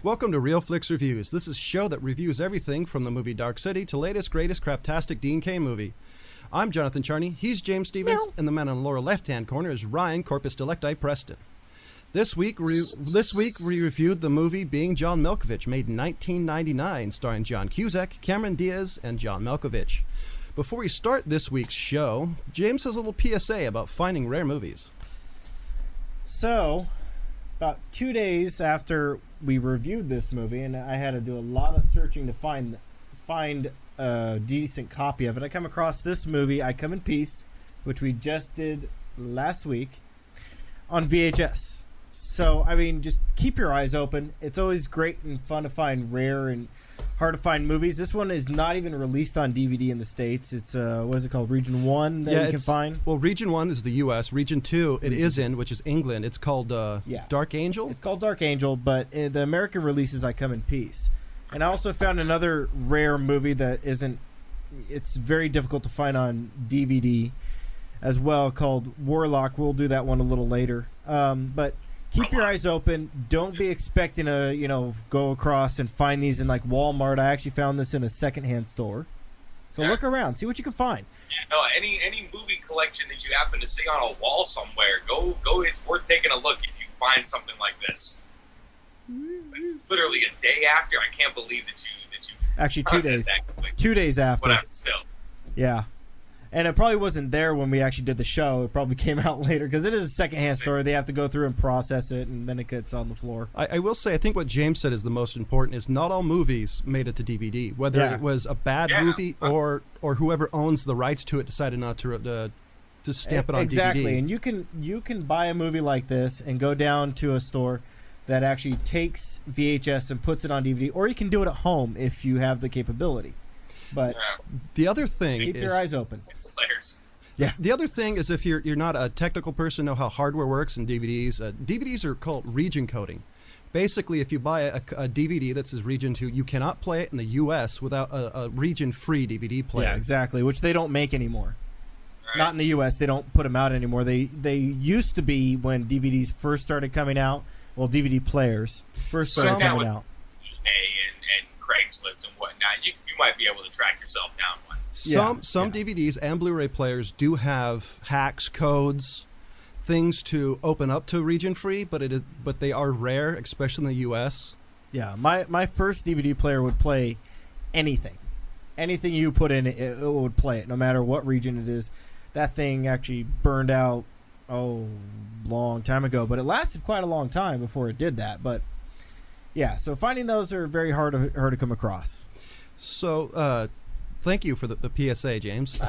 Welcome to Real Flix Reviews. This is a show that reviews everything from the movie Dark City to latest, greatest, craptastic Dean Cain movie. I'm Jonathan Charney, he's James Stevens, and the man on the lower left-hand corner is Ryan Corpus Delecti Preston. This week we reviewed the movie Being John Malkovich, made in 1999, starring John Cusack, Cameron Diaz, and John Malkovich. Before we start this week's show, James has a little PSA about finding rare movies. So, about 2 days after we reviewed this movie, and I had to do a lot of searching to find a decent copy of it, I come across this movie, I Come in Peace, which we just did last week, on VHS. So, I mean, just keep your eyes open. It's always great and fun to find rare and hard to find movies. This one is not even released on DVD in the States. It's, what is it called, Region 1 that you can find? Well, Region 1 is the U.S. Region 2 it is in, which is England. It's called Dark Angel? It's called Dark Angel, but the American release is I Come in Peace. And I also found another rare movie that isn't... It's very difficult to find on DVD as well, called Warlock. We'll do that one a little later. But... keep your eyes open. Don't be expecting to, go across and find these in like Walmart. I actually found this in a secondhand store. So look around, see what you can find. Any movie collection that you happen to see on a wall somewhere, go. It's worth taking a look if you find something like this. Literally a day after, I can't believe that you. Actually, 2 days. 2 days after. Whatever, still. Yeah. And it probably wasn't there when we actually did the show. It probably came out later because it is a secondhand story. They have to go through and process it, and then it gets on the floor. I will say, I think what James said is the most important, is not all movies made it to DVD. Whether it was a bad movie or whoever owns the rights to it decided not to stamp it on DVD. Exactly, and you can buy a movie like this and go down to a store that actually takes VHS and puts it on DVD, or you can do it at home if you have the capability. But the other thing keep your eyes open. Yeah. The other thing is, if you're not a technical person, know how hardware works in DVDs. DVDs are called region coding. Basically, if you buy a DVD that says Region 2, you cannot play it in the U.S. without a region-free DVD player. Yeah, exactly, which they don't make anymore. Right. Not in the U.S. They don't put them out anymore. They used to be when DVDs first started coming out. Well, DVD players first started coming out. And Craigslist and whatnot. You might be able to track yourself down one. Some DVDs and Blu-ray players do have hacks, codes, things to open up to region free, but they are rare, especially in the U.S. Yeah, my first DVD player would play anything you put in it, it would play it, no matter what region it is. That thing actually burned out long time ago, but it lasted quite a long time before it did that. But yeah, so finding those are very hard to come across. So, thank you for the PSA, James. No.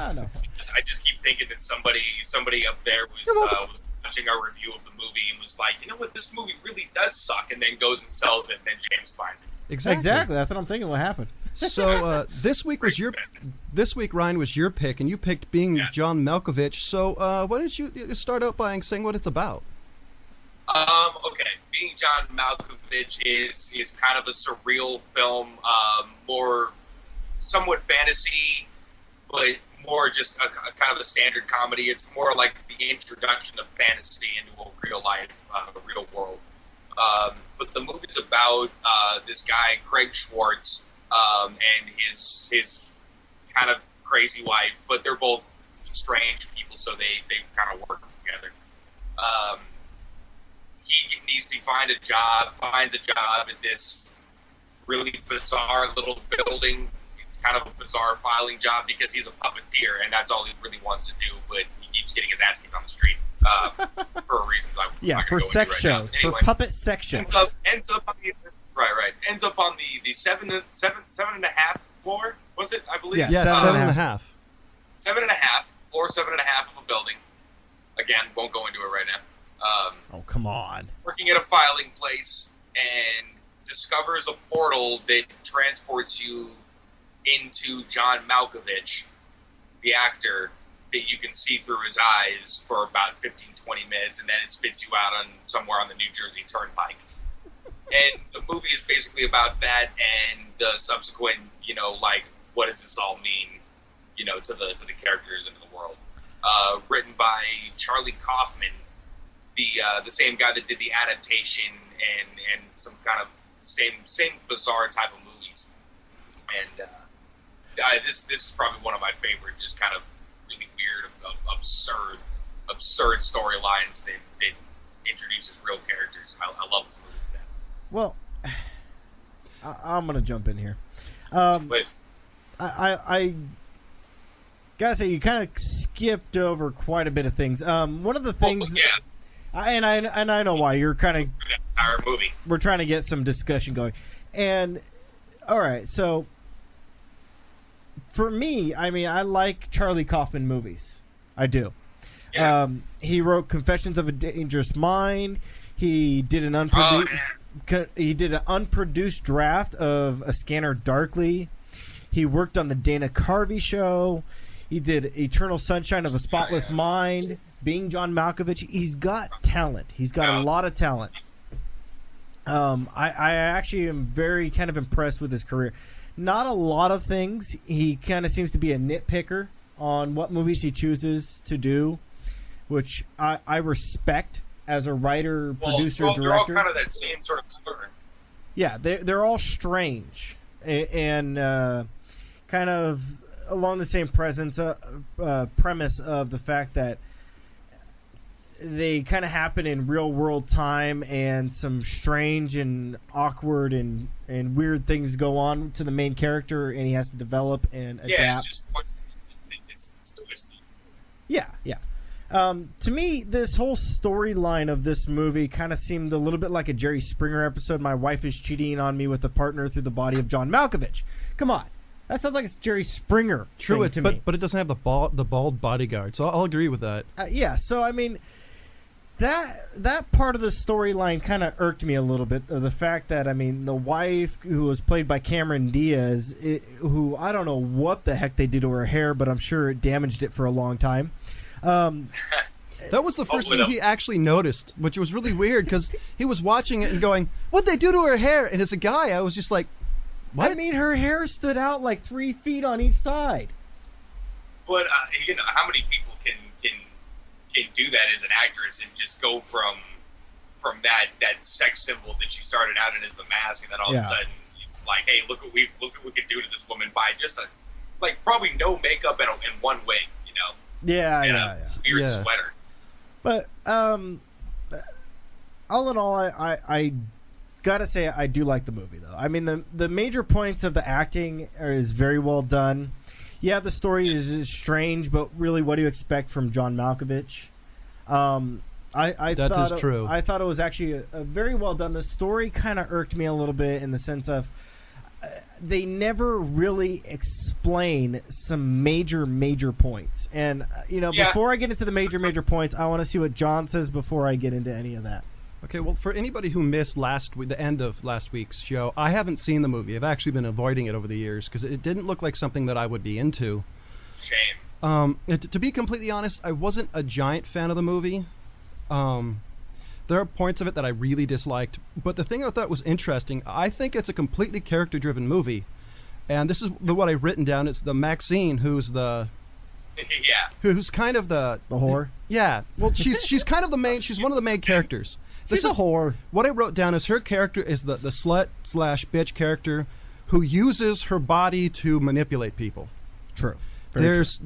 I just keep thinking that somebody up there was watching our review of the movie and was like, you know what, this movie really does suck, and then goes and sells it, and then James finds it. Exactly. That's what I'm thinking. What happened? So this week, Ryan, was your pick, and you picked Being John Malkovich. So why did you start out by saying what it's about? Okay. Being John Malkovich is kind of a surreal film, more somewhat fantasy, but more just a kind of a standard comedy. It's more like the introduction of fantasy into a real life, real world. But the movie's about this guy, Craig Schwartz, and his kind of crazy wife, but they're both strange people, so they kind of work together. He needs to finds a job at this really bizarre little building. It's kind of a bizarre filing job because he's a puppeteer, and that's all he really wants to do, but he keeps getting his ass kicked on the street for reasons I'm not for sex shows, anyway, for puppet sex shows. Ends up on the seven and a half floor, was it, I believe? Yeah, 7.5. 7.5, floor 7.5 of a building. Again, won't go into it right now. Oh, come on. Working at a filing place and discovers a portal that transports you into John Malkovich, the actor, that you can see through his eyes for about 15-20 minutes, and then it spits you out on somewhere on the New Jersey Turnpike. And the movie is basically about that and the subsequent, what does this all mean, to the characters and to the world. Written by Charlie Kaufman, the same guy that did the adaptation and some kind of same bizarre type of movies. And this is probably one of my favorite, just kind of really weird, absurd storylines that introduces real characters. I love this movie. Well, I'm gonna jump in here. I gotta say, you kind of skipped over quite a bit of things. One of the things, and I know why. You're kind of entire movie. We're trying to get some discussion going, and all right. So for me, I mean, I like Charlie Kaufman movies. I do. Yeah. He wrote Confessions of a Dangerous Mind. He did an unproduced draft of A Scanner Darkly. He worked on the Dana Carvey Show. He did Eternal Sunshine of a Spotless Mind. Being John Malkovich, he's got talent. He's got a lot of talent. I actually am very kind of impressed with his career. Not a lot of things. He kind of seems to be a nitpicker on what movies he chooses to do, which I respect as a writer, producer, director. They're all kind of that same sort of story. Yeah, they're all strange and kind of along the same premise of the fact that they kind of happen in real world time, and some strange and awkward and weird things go on to the main character, and he has to develop and adapt. Yeah, it's twisty. Yeah. To me, this whole storyline of this movie kind of seemed a little bit like a Jerry Springer episode. My wife is cheating on me with a partner through the body of John Malkovich. Come on. That sounds like it's Jerry Springer. True, to me. But it doesn't have the bald bodyguard, so I'll agree with that. Yeah, so I mean, that part of the storyline kind of irked me a little bit. The fact that, I mean, the wife, who was played by Cameron Diaz, who I don't know what the heck they did to her hair, but I'm sure it damaged it for a long time. That was the first thing he actually noticed, which was really weird, because he was watching it and going, "What'd they do to her hair?" And as a guy, I was just like, "What?" I mean, her hair stood out like 3 feet on each side. But how many people can do that as an actress and just go from that sex symbol that she started out in as the mask, and then all of a sudden it's like, hey, look what we can do to this woman by just probably no makeup and one wig, you know. Yeah. Weird sweater. But all in all, I gotta say I do like the movie, though. I mean, the major points of the acting is very well done. Yeah, the story is strange, but really, what do you expect from John Malkovich? That is true. I thought it was actually a very well done. The story kind of irked me a little bit in the sense of they never really explain some major points. And, before I get into the major points, I want to see what John says before I get into any of that. Okay, well, for anybody who missed the end of last week's show, I haven't seen the movie. I've actually been avoiding it over the years because it didn't look like something that I would be into. Shame. To be completely honest, I wasn't a giant fan of the movie. There are points of it that I really disliked, but the thing I thought was interesting, I think it's a completely character-driven movie, and this is what I've written down. It's the Maxine, who's the... who's kind of the whore? Yeah. Well, she's kind of the main... She's one of the main characters. She's a whore. What I wrote down is her character is the slut/bitch character who uses her body to manipulate people. True. There's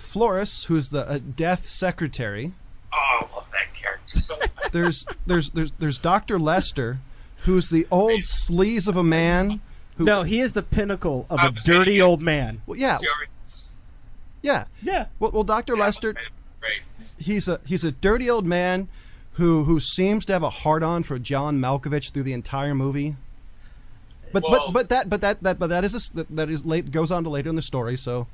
Florence, who's the deaf secretary. Oh, I love that character so much. There's Dr. Lester, who's the old sleaze of a man. No, he is the pinnacle of a dirty old man. Well, yeah. Yeah. Well, Dr. Lester, he's a dirty old man who seems to have a hard-on for John Malkovich through the entire movie. But that is late, goes on to later in the story. So,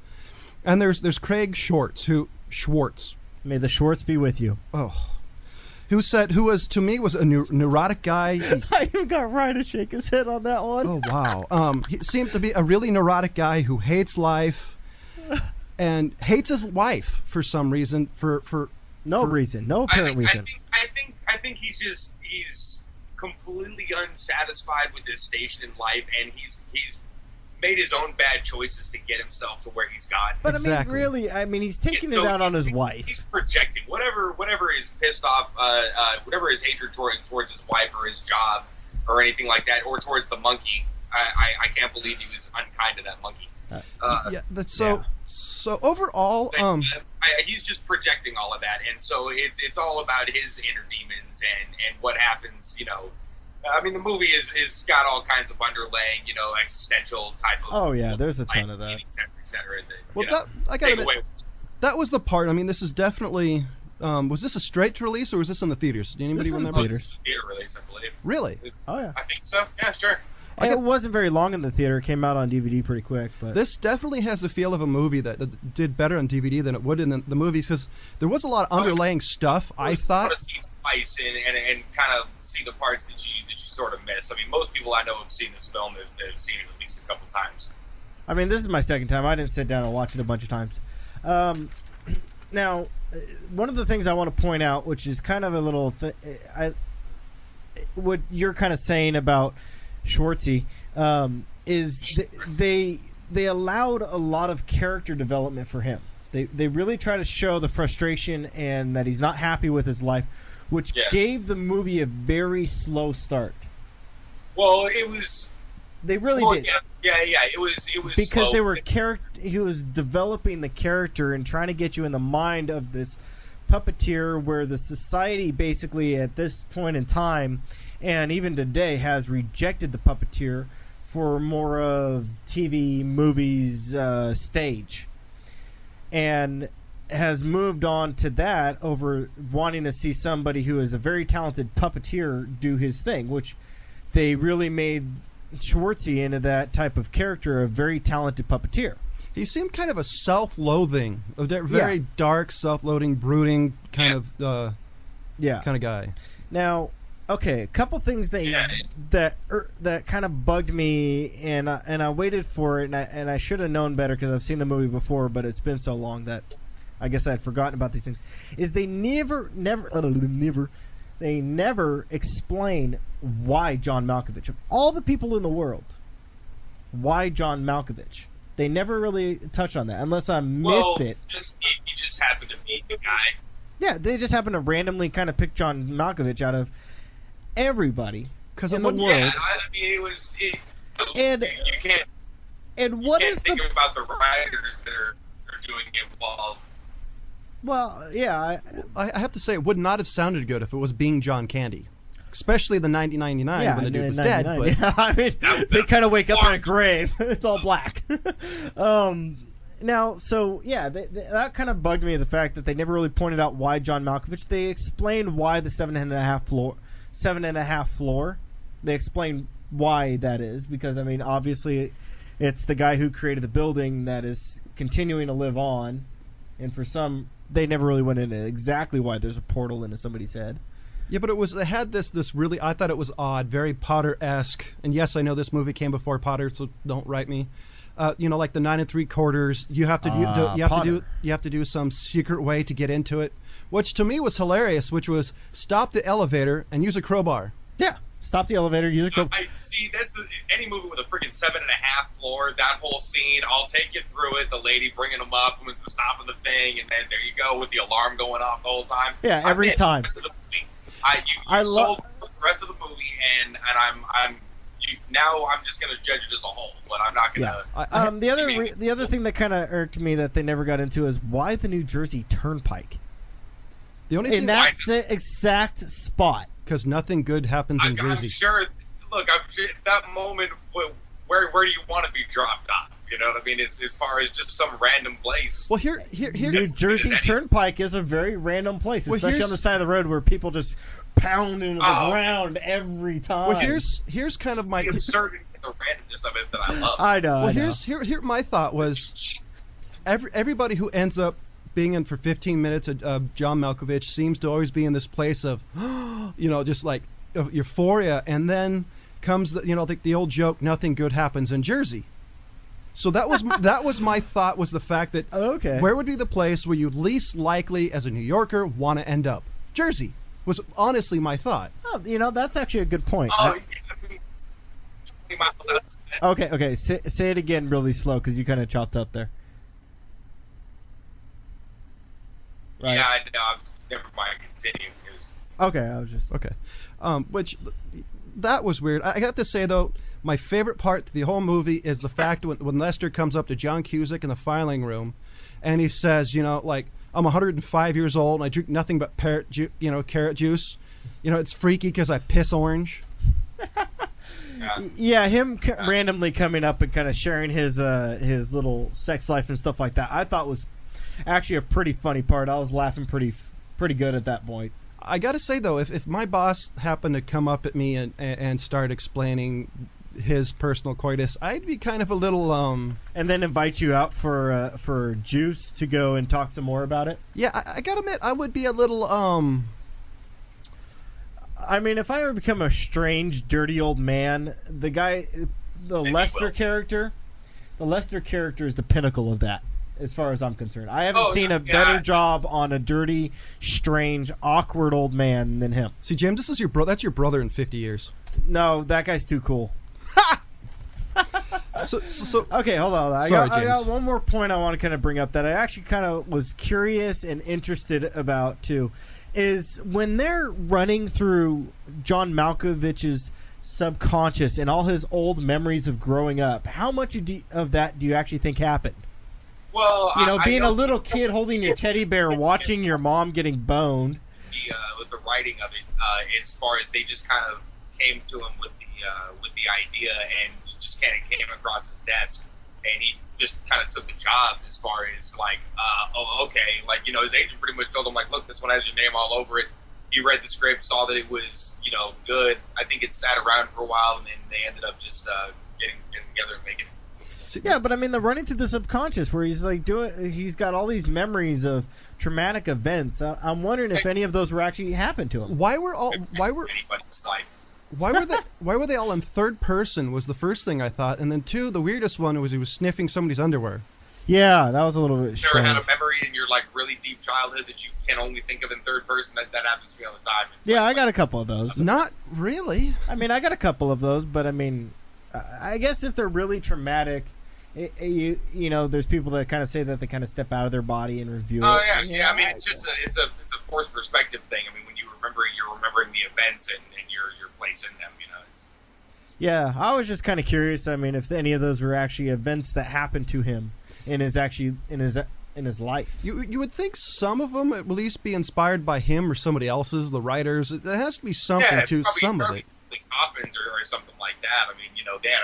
and there's Craig Schwartz. May the Schwartz be with you. Oh, who was to me was a neurotic guy. I even got Ryan to shake his head on that one. Oh wow. He seemed to be a really neurotic guy who hates life and hates his wife for some reason. For no apparent reason. I think he's completely unsatisfied with his station in life, and he's made his own bad choices to get himself to where he's gotten. But exactly. I mean, he's taking it out on his wife. He's projecting whatever is pissed off, whatever his hatred towards his wife or his job. or anything like that, or towards the monkey. I can't believe he was unkind to that monkey. So overall, he's just projecting all of that, and so it's all about his inner demons and what happens. I mean, the movie is got all kinds of underlaying, existential type of. Oh yeah, there's a ton of that. Et cetera. I gotta admit, that was the part. I mean, this is definitely. Was this a straight to release or was this in the theaters? Did anybody remember? This is a theater release, I believe. Really? Oh yeah. I think so. Yeah, sure. It wasn't very long in the theater. It came out on DVD pretty quick. But this definitely has the feel of a movie that did better on DVD than it would in the movie, because there was a lot of underlying stuff. I thought. To see twice and kind of see the parts that you sort of missed. I mean, most people I know have seen this film have seen it at least a couple times. I mean, this is my second time. I didn't sit down and watch it a bunch of times. Now, one of the things I want to point out, which is kind of a little, what you're kind of saying about Schwartzy, is they allowed a lot of character development for him. They really try to show the frustration and that he's not happy with his life, which gave the movie a very slow start. Well, it was. They really did. Yeah. It was because slow. they were he was developing the character and trying to get you in the mind of this puppeteer, where the society basically at this point in time, and even today, has rejected the puppeteer for more of TV, movies, stage, and has moved on to that over wanting to see somebody who is a very talented puppeteer do his thing, which they really made Schwartzy into that type of character, a very talented puppeteer. He seemed kind of a self-loathing, a very dark, self-loathing, brooding kind of kind of guy. Now, okay, a couple things that kind of bugged me, and I waited for it, and I should have known better because I've seen the movie before, but it's been so long that I guess I had forgotten about these things. Is they never explain why John Malkovich, of all the people in the world, why John Malkovich. They never really touch on that, unless I missed it. He just happened to be the guy. Yeah, they just happened to randomly kind of pick John Malkovich out of everybody in the world. Yeah, I mean, it was you can't. And what you can't is think about the writers that are doing it while. Well, yeah, I have to say, it would not have sounded good if it was Being John Candy. Especially the 1999 when the dude was dead. But yeah, I mean, they kind of wake up in a grave. It's all black. Now, so, yeah, that kind of bugged me, the fact that they never really pointed out why John Malkovich. They explained why the 7.5 floor. They explained why that is, because, I mean, obviously it's the guy who created the building that is continuing to live on. And for some, they never really went into exactly why there's a portal into somebody's head. Yeah, but it had this really, I thought it was odd, very Potter-esque. And yes, I know this movie came before Potter, so don't write me. Like the 9 3/4, you have to do some secret way to get into it, which to me was hilarious. Which was stop the elevator and use a crowbar. Yeah, stop the elevator, use a crowbar. See, that's any movie with a freaking 7.5 floor. That whole scene, I'll take you through it. The lady bringing them up with the stopping the thing, and then there you go with the alarm going off the whole time. Yeah, every time. I sold the rest of the movie, and now I'm just going to judge it as a whole, but I'm not going to. The other thing that kind of irked me that they never got into is why the New Jersey Turnpike. The only thing in that exact spot, because nothing good happens in Jersey. I'm sure. Look, I'm sure that moment. Where do you want to be dropped off? You know what I mean? As far as just some random place. Well, here, New Jersey Turnpike is a very random place, especially on the side of the road where people just pound into the ground every time. Well, here's kind of my absurdity, the randomness of it that I love. I know. Well, here my thought was, everybody who ends up being in for 15 minutes of John Malkovich seems to always be in this place of, just like of euphoria, and then comes the old joke, nothing good happens in Jersey. So that was my thought, was the fact that where would be the place where you least likely as a New Yorker want to end up? Jersey was honestly my thought. Oh, that's actually a good point. Oh, yeah, 20 miles outside. Okay. Say it again really slow because you kind of chopped up there. Right. Yeah, I know. Never mind. Continue. Okay, I was just okay. Which that was weird. I have to say, though, my favorite part to the whole movie is the fact when Lester comes up to John Cusack in the filing room, and he says, like, I'm 105 years old and I drink nothing but carrot juice. It's freaky because I piss orange. Yeah, him randomly coming up and kind of sharing his little sex life and stuff like that, I thought was actually a pretty funny part. I was laughing pretty good at that point. I gotta say, though, if my boss happened to come up at me and start explaining his personal coitus, I'd be kind of a little and then invite you out for juice to go and talk some more about it. Yeah, I gotta admit, I would be a little I mean, if I ever become a strange, dirty old man, the Lester character is the pinnacle of that, as far as I'm concerned. I haven't seen a better job on a dirty, strange, awkward old man than him. See, James, this is that's your brother in 50 years. No, that guy's too cool. So okay, hold on. I got one more point I want to kind of bring up that I actually kind of was curious and interested about too. Is when they're running through John Malkovich's subconscious and all his old memories of growing up, how much of that do you actually think happened? Well, being a little kid holding your teddy bear, watching your mom getting boned. With the writing of it, as far as they just kind of came to him with the idea, and he just kind of came across his desk, and he just kind of took the job as far as like, okay, like, his agent pretty much told him, like, look, this one has your name all over it. He read the script, saw that it was, good. I think it sat around for a while, and then they ended up just getting together and making it. Yeah, but I mean, the running through the subconscious, where he's like he's got all these memories of traumatic events. I'm wondering if any of those were actually happened to him. Why were anybody's life? Why were they all in third person was the first thing I thought, and then two, the weirdest one was he was sniffing somebody's underwear. Yeah, that was a little bit strange. You ever had a memory in your like really deep childhood that you can only think of in third person? That happens to me all the time. Yeah, I got a couple of those. Not really. I mean, I got a couple of those, but I mean, I guess if they're really traumatic, there's people that kind of say that they kind of step out of their body and review it. Oh yeah. I mean, it's just it's a forced perspective thing. I mean, when you're remembering the events and your place in them. Yeah, I was just kind of curious. I mean, if any of those were actually events that happened to him in his life. You would think some of them at least be inspired by him or somebody else's, the writers. It has to be something to some of it. Coffins or something like that. I mean, they had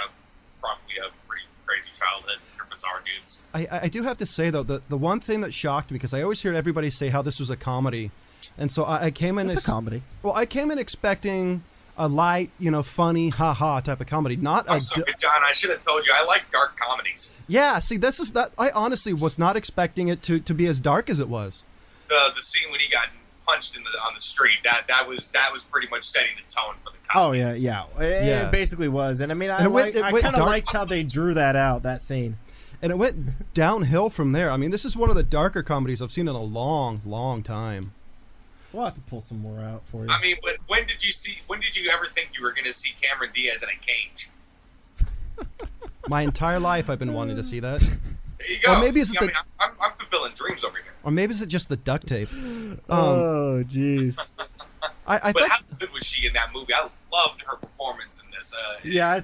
probably a pretty crazy childhood. They're bizarre dudes. I do have to say, though, the one thing that shocked me, because I always hear everybody say how this was a comedy, and so I came in... It's a comedy. Well, I came in expecting a light, funny, ha-ha type of comedy. I'm sorry, John, I should have told you, I like dark comedies. Yeah, see, this is that. I honestly was not expecting it to be as dark as it was. The scene when he got punched on the street, that was pretty much setting the tone for the comedy. Oh, yeah. It basically was. And I mean, I kind of liked how they drew that scene. And it went downhill from there. I mean, this is one of the darker comedies I've seen in a long, long time. We'll have to pull some more out for you. I mean, but when did you ever think you were going to see Cameron Diaz in a cage? My entire life I've been wanting to see that. There you go. Or maybe I'm fulfilling dreams over here. Or maybe is it just the duct tape? Oh, jeez. But how good was she in that movie? I loved her performance in this. Yeah,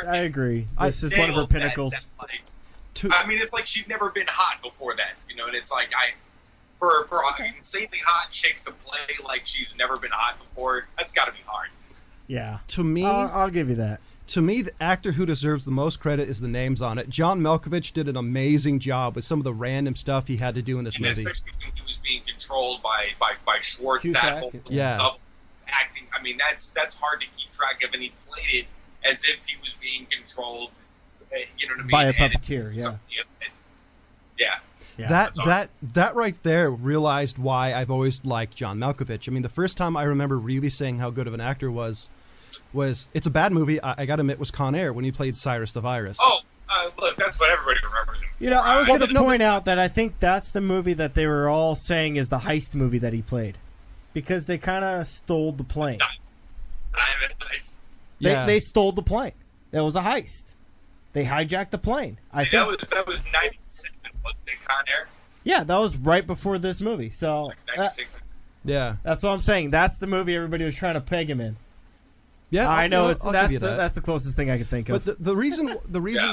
I agree. This is one of her pinnacles. I mean, it's like she'd never been hot before that, and it's like For an insanely hot chick to play like she's never been hot before, that's got to be hard. Yeah. To me... I'll give you that. To me, the actor who deserves the most credit is the names on it. John Malkovich did an amazing job with some of the random stuff he had to do in this movie. Especially when he was being controlled by Schwartz, Cusack, that whole acting. I mean, that's hard to keep track of, and he played it as if he was being controlled, you know what I mean? By a puppeteer, yeah. Yeah. That right there realized why I've always liked John Malkovich. I mean, the first time I remember really saying how good of an actor was it's a bad movie, I gotta admit, was Con Air when he played Cyrus the Virus. Oh, look, that's what everybody remembers him. I was going to point out that I think that's the movie that they were all saying is the heist movie that he played, because they kind of stole the plane. They stole the plane. That was a heist. They hijacked the plane. See, that was 97. Con Air? Yeah, that was right before this movie. So like 96. Yeah, that's what I'm saying. That's the movie everybody was trying to peg him in. Yeah, I know I'll give you that. that's the closest thing I could think of. But the reason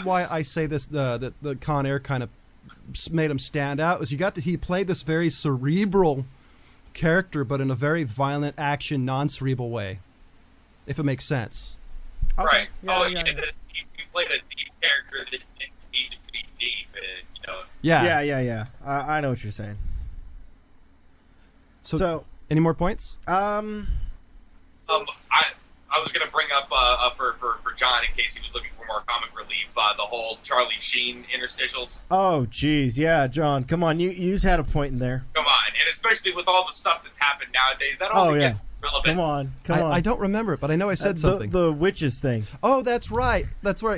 why I say this the Con Air kind of made him stand out is he played this very cerebral character, but in a very violent action, non-cerebral way, if it makes sense. Okay. Right. Yeah. He played a deep character that didn't need to be deep. Yeah. I know what you're saying. So any more points? I was going to bring up for John, in case he was looking for more comic relief, the whole Charlie Sheen interstitials. Oh, geez. Yeah, John, come on. You just had a point in there. Come on. And especially with all the stuff that's happened nowadays, that only gets relevant. Come on. I don't remember it, but I know I said something. The witches thing. Oh, that's right.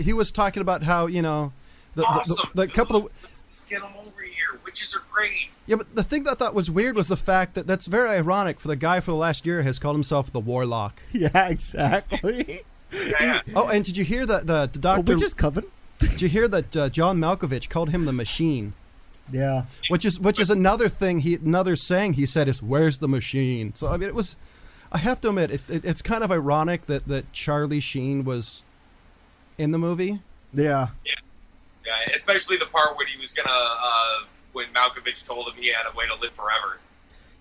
He was talking about how, the couple of... Let's get them over here. Witches are great. Yeah, but the thing that I thought was weird was the fact that that's very ironic for the guy for the last year has called himself the Warlock. Yeah, exactly. Yeah. Oh, and did you hear that the doctor... Witches Coven? Did you hear that John Malkovich called him the Machine? Yeah. Which is another thing, another saying he said is, "Where's the machine?" So, I mean, it was... I have to admit, it's kind of ironic that Charlie Sheen was in the movie. Yeah. Yeah, especially the part when he was going to... when Malkovich told him he had a way to live forever.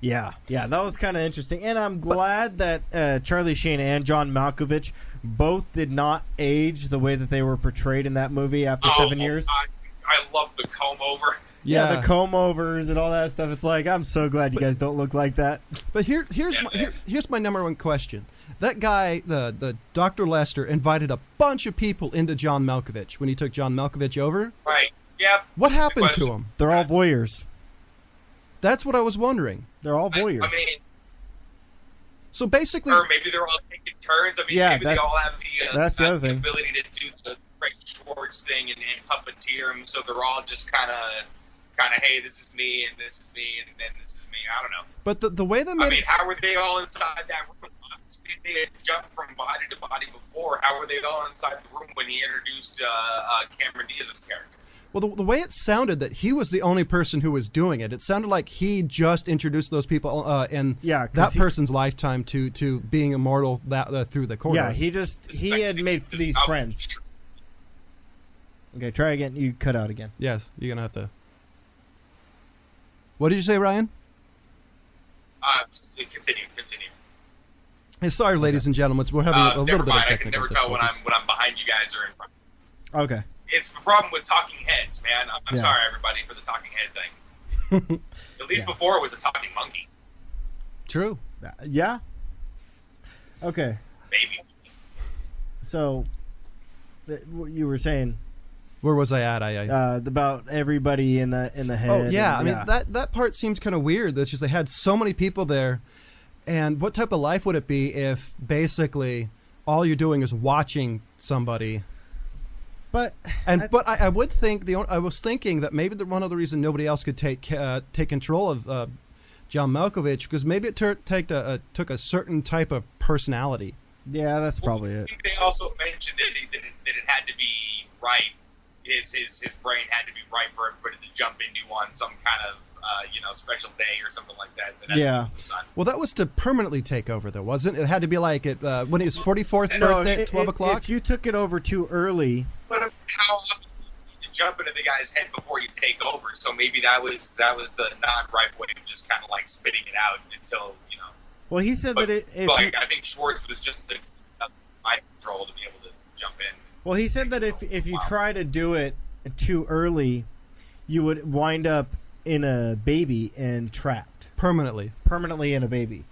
Yeah, that was kind of interesting. And I'm glad that Charlie Sheen and John Malkovich both did not age the way that they were portrayed in that movie after 7 years. I love the comb-over. Yeah, the comb-overs and all that stuff. It's like, I'm so glad you guys don't look like that. But here's my number one question. That guy, the Dr. Lester, invited a bunch of people into John Malkovich when he took John Malkovich over. Right. Yep. What happened to him? They're all voyeurs. That's what I was wondering. They're all voyeurs. I mean, so basically, or maybe they're all taking turns. I mean, maybe they all have the ability to do the Frank Schwartz thing and puppeteer them. So they're all just kind of, hey, this is me, and this is me, and then this is me. I don't know. But the way that how were they all inside that room? Obviously, they had jumped from body to body before. How were they all inside the room when he introduced Cameron Diaz's character? Well, the way it sounded that he was the only person who was doing it, it sounded like he just introduced those people in that person's lifetime to being immortal through the corridor. Yeah, he had made these friends. Okay, try again. You cut out again. Yes, you're gonna have to. What did you say, Ryan? Continue. Hey, sorry, ladies and gentlemen, we're having a little bit of technical I can never tell when I'm behind you guys or in front. Okay. It's the problem with talking heads, man. I'm sorry, everybody, for the talking head thing. At least before it was a talking monkey. True. Yeah. Okay. Maybe. So, you were saying... Where was I at? About everybody in the head. Oh, yeah. I mean, that part seems kind of weird. That's just they had so many people there. And what type of life would it be if basically all you're doing is watching somebody... But I would think I was thinking that maybe one of the reasons nobody else could take control of John Malkovich because maybe it took a certain type of personality. Yeah, that's probably it. I think they also mentioned that it had to be right. His brain had to be right for everybody to jump into on some kind of special day or something like that. Yeah. Well, that was to permanently take over, though, wasn't it? It had to be like when his 44th birthday at 12 o'clock? If you took it over too early... But how often do you jump into the guy's head before you take over? So maybe that was the non-right way of just kind of like spitting it out until, Well, he said that I think Schwartz was just the mind control to be able to jump in. Well, he said that if you try to do it too early, you would wind up in a baby and trapped. Permanently in a baby.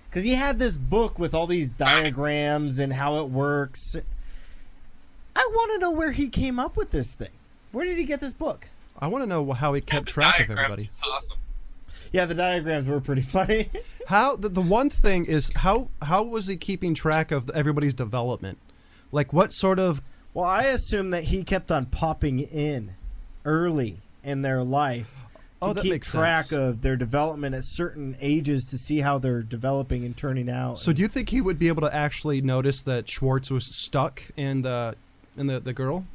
Because he had this book with all these diagrams and how it works. I want to know where he came up with this thing. Where did he get this book? I want to know how he kept track of everybody. It's awesome. Yeah, the diagrams were pretty funny. How the one thing is how was he keeping track of everybody's development? Like what sort of... Well, I assume that he kept on popping in early in their life to keep track of their development at certain ages to see how they're developing and turning out. So do you think he would be able to actually notice that Schwartz was stuck in the girl?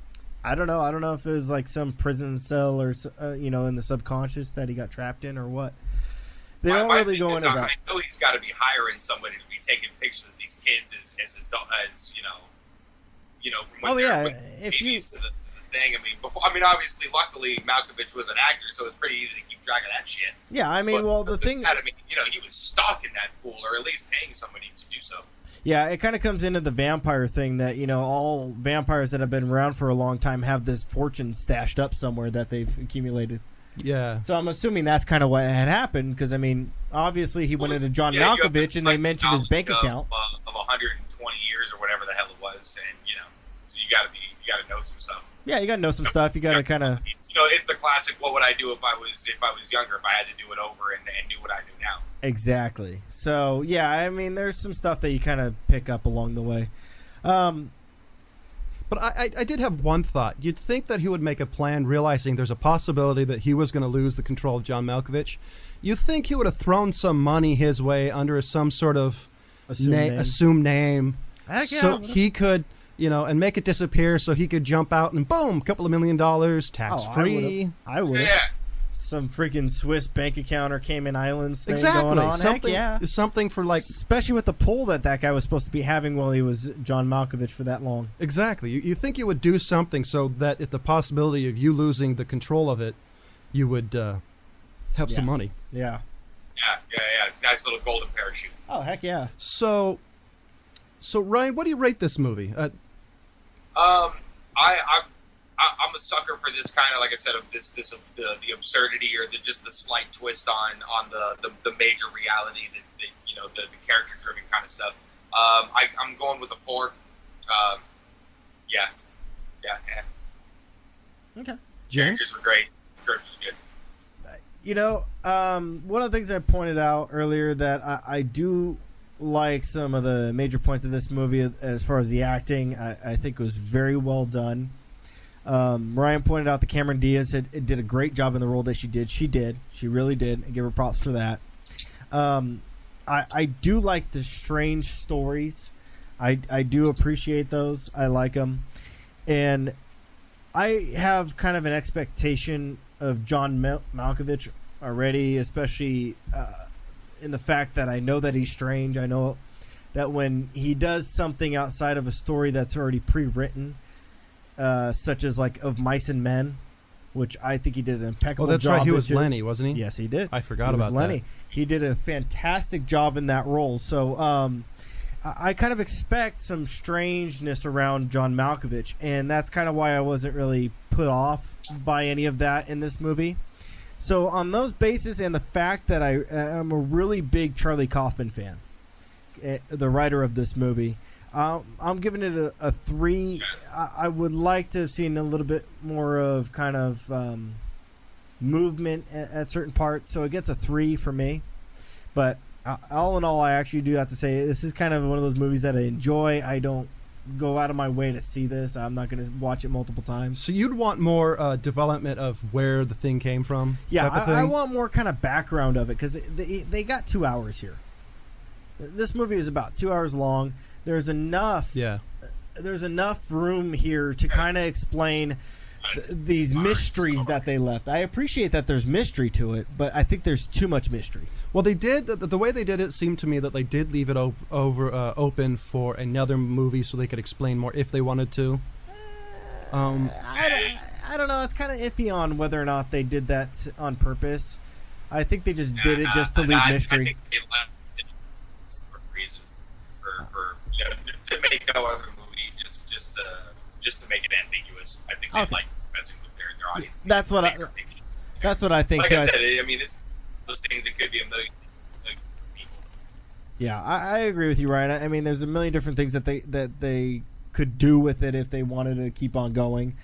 I don't know. I don't know if it was like some prison cell or in the subconscious that he got trapped in or what. They don't really thing go is, into that. I know he's got to be hiring somebody to be taking pictures of these kids as from when they're with babies to the thing. I mean, obviously, luckily, Malkovich was an actor, so it's pretty easy to keep track of that shit. Yeah, I mean, The thing, he was stalking that pool, or at least paying somebody to do so. Yeah, it kind of comes into the vampire thing that, all vampires that have been around for a long time have this fortune stashed up somewhere that they've accumulated. Yeah. So I'm assuming that's kind of what had happened, because, I mean, obviously he went into John Malkovich and they mentioned his bank account. Of 120 years or whatever the hell it was, and, so you got to know some stuff. Yeah, you got to know some stuff. You got to kind of... it's the classic, what would I do if I was younger, if I had to do it over and knew what I do now. Exactly. So, yeah, I mean, there's some stuff that you kind of pick up along the way. But I did have one thought. You'd think that he would make a plan realizing there's a possibility that he was going to lose the control of John Malkovich. You'd think he would have thrown some money his way under some sort of assumed name. Heck yeah. So he could... and make it disappear so he could jump out and boom, a couple of $1 million, tax-free. I would have. Yeah. Some freaking Swiss bank account or Cayman Islands thing Exactly. going on. Something, Heck yeah. Something for especially with the pull that guy was supposed to be having while he was John Malkovich for that long. Exactly. You think you would do something so that if the possibility of you losing the control of it, you would have some money. Yeah. Yeah. Nice little golden parachute. Oh, heck yeah. So Ryan, what do you rate this movie? I'm a sucker for this kind of, like I said, of the absurdity or just the slight twist on the major reality that the character driven kind of stuff. I'm going with a 4. Yeah. Okay. James? Characters were great. Script was good. One of the things I pointed out earlier that I do like some of the major points of this movie as far as the acting. I think it was very well done. Ryan pointed out that Cameron Diaz did a great job in the role that she did. She really did. I give her props for that. I do like the strange stories. I do appreciate those. I like them. And I have kind of an expectation of John Malkovich already, especially in the fact that I know that he's strange. I know that when he does something outside of a story that's already pre-written, such as like Of Mice and Men, which I think he did an impeccable job. Oh, that's right. He was Lenny, wasn't he? Yes, he did. I forgot about Lenny. that. He did a fantastic job in that role. So I kind of expect some strangeness around John Malkovich, and that's kind of why I wasn't really put off by any of that in this movie. So on those bases and the fact that I am a really big Charlie Kaufman fan, the writer of this movie, I'm giving it a 3. I would like to have seen a little bit more of kind of movement at certain parts, so it gets a 3 for me. But all in all, I actually do have to say this is kind of one of those movies that I enjoy. I don't go out of my way to see this. I'm not going to watch it multiple times. So you'd want more development of where the thing came from? Yeah, I want more kind of background of it, because they got 2 hours here. This movie is about 2 hours long. There's enough. Yeah. There's enough room here to kind of explain these mysteries that they left. I appreciate that there's mystery to it, but I think there's too much mystery. Well, they did. The way they did it seemed to me that they did leave it open for another movie so they could explain more if they wanted to. I don't know. It's kind of iffy on whether or not they did that on purpose. I think they just did it just to leave mystery. I think they left it for a reason, to make no other movie, just to make it ambiguous. I think they like messing with their audience. That's what I think. Like I said, I mean, those things, it could be a million people. Yeah, I agree with you, Ryan. I mean, there's a million different things that they could do with it if they wanted to keep on going.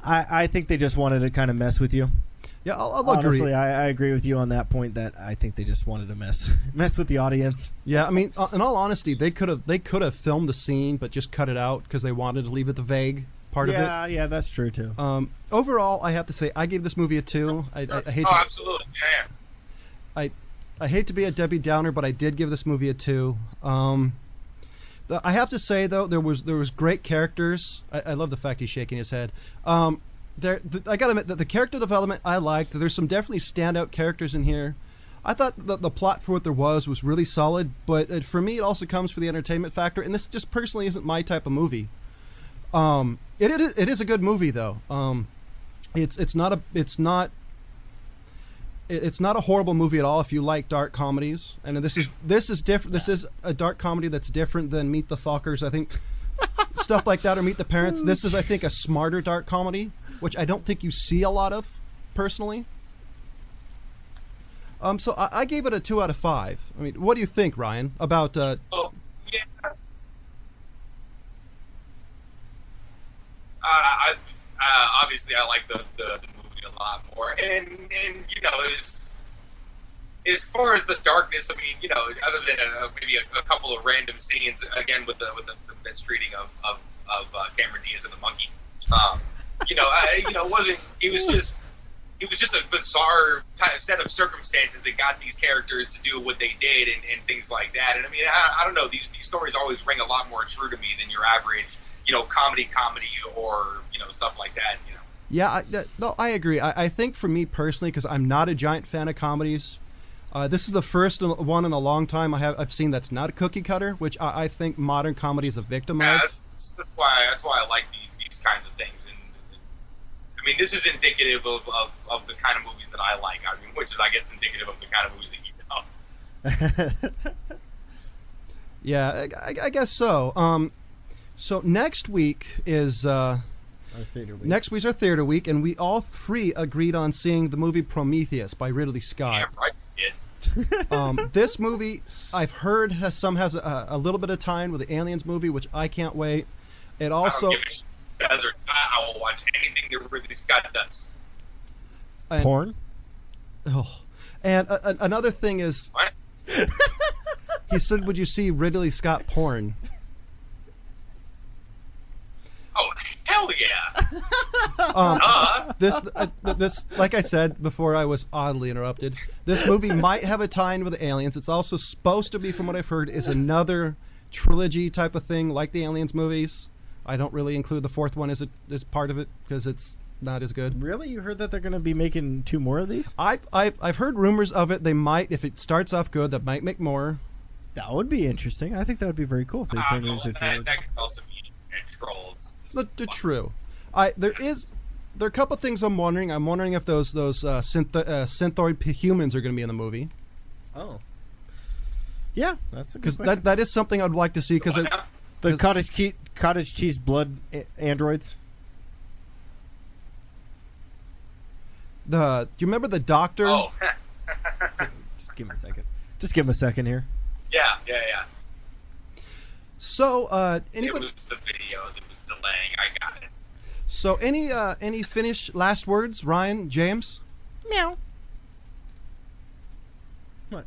I think they just wanted to kind of mess with you. Yeah, I'll Honestly, agree. I agree with you on that point. That I think they just wanted to mess with the audience. Yeah, I mean, in all honesty, they could have filmed the scene, but just cut it out because they wanted to leave it the vague part of it. Yeah, that's true too. Overall, I have to say, I gave this movie a 2. I hate. Oh, absolutely. Yeah. I hate to be a Debbie Downer, but I did give this movie a 2. I have to say though, there was great characters. I love the fact he's shaking his head. I gotta admit that the character development I liked. There's some definitely standout characters in here. I thought the plot for what there was really solid, but for me, it also comes for the entertainment factor. And this just personally isn't my type of movie. It is a good movie though. It's not a horrible movie at all if you like dark comedies. And this is different. This is a dark comedy that's different than Meet the Fockers. I think stuff like that, or Meet the Parents. This is, I think, a smarter dark comedy, which I don't think you see a lot of, personally. So I gave it a 2 out of 5. I mean, what do you think, Ryan, about? Yeah. Obviously, I like the movie a lot more, and you know, as far as the darkness, I mean, you know, other than maybe a couple of random scenes, again with the mistreating of Cameron Diaz and the monkey, you know, it was just a bizarre set of circumstances that got these characters to do what they did and things like that. And I mean, I don't know, these stories always ring a lot more true to me than your average, you know, comedy or, you know, stuff like that, you know. Yeah, no, I agree. I think for me personally, because I'm not a giant fan of comedies, this is the first one in a long time I've seen that's not a cookie cutter, which I think modern comedy is a victim of. That's why I like these kinds of things. And I mean, this is indicative of the kind of movies that I like. I mean, which is, I guess, indicative of the kind of movies that you know. Yeah, I guess so. So next week is our theater week. Next week's our theater week, and we all three agreed on seeing the movie Prometheus by Ridley Scott. Yeah, right. This movie, I've heard, has a little bit of tie-in with the Aliens movie, which I can't wait. It also. I will watch anything that Ridley Scott does. Porn? Oh. And another thing is... What? He said, would you see Ridley Scott porn? Oh, hell yeah! This, like I said before I was oddly interrupted, this movie might have a tie-in with the Aliens. It's also supposed to be, from what I've heard, is another trilogy type of thing, like the Aliens movies. I don't really include the fourth one as part of it because it's not as good. Really? You heard that they're going to be making 2 more of these? I've heard rumors of it. They might, if it starts off good, that might make more. That would be interesting. I think that would be very cool if they turned it into a trilogy. That could also be trolls. True. There are a couple things I'm wondering. I'm wondering if those synthoid humans are going to be in the movie. Oh. Yeah, that's a good question. Because that is something I'd like to see. Because the cottage cheese blood androids. Do you remember the doctor? Oh. Just give him a second here. Yeah. So, anybody? It was the video that was delaying. I got it. So, any finished last words, Ryan, James? Meow. What?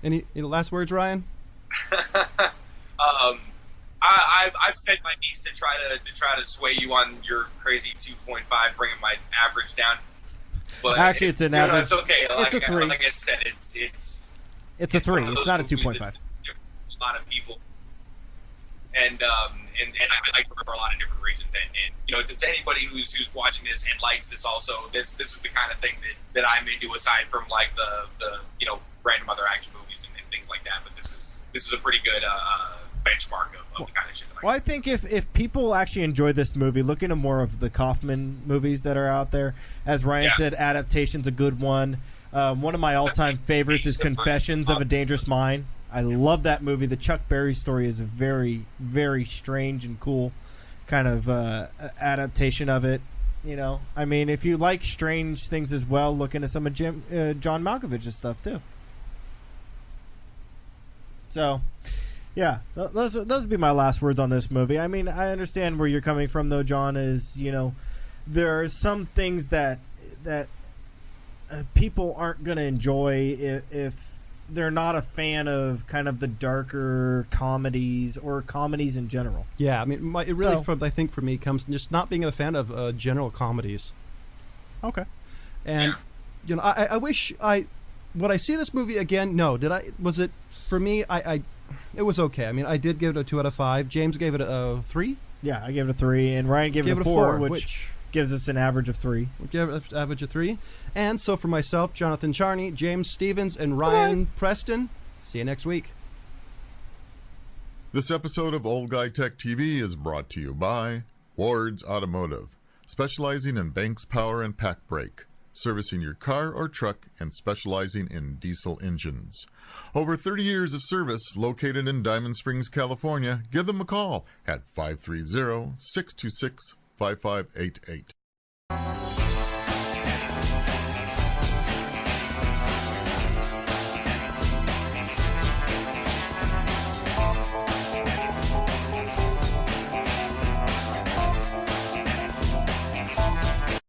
Any last words, Ryan? I've said my piece to try to sway you on your crazy 2.5, bringing my average down. But actually, it's an average. It's okay. It's a 3. Like I said, it's a 3. It's not a 2.5. A lot of people, and I like it for a lot of different reasons. And you know, to anybody who's watching this and likes this, also this is the kind of thing that I'm into, aside from like the you know, random other action movies and things like that. But this is a pretty good benchmark of the kind of shit that I like. Well, I think if people actually enjoy this movie, look into more of the Kaufman movies that are out there. As Ryan said, Adaptation's a good one. One of my all-time favorites is Confessions of a Dangerous Mind. I love that movie. The Chuck Berry story is a very, very strange and cool kind of adaptation of it. You know, I mean, if you like strange things as well, look into some of John Malkovich's stuff too. So, yeah, those would be my last words on this movie. I mean, I understand where you're coming from, though, John. Is, you know, there are some things that people aren't going to enjoy if they're not a fan of kind of the darker comedies or comedies in general. Yeah, I mean, I think for me comes just not being a fan of general comedies. Okay. And you know, I wish would I see this movie again? No. Was it for me? It was okay. I mean, I did give it a 2 out of 5. James gave it a 3. Yeah, I gave it a 3, and Ryan gave it a 4, which gives us an average of 3. We'll give it an average of 3. And so for myself, Jonathan Charney, James Stevens, and Ryan Preston, see you next week. This episode of Old Guy Tech TV is brought to you by Ward's Automotive, specializing in Banks Power and Pack Brake, servicing your car or truck and specializing in diesel engines. Over 30 years of service, located in Diamond Springs, California. Give them a call at 530-626-5588.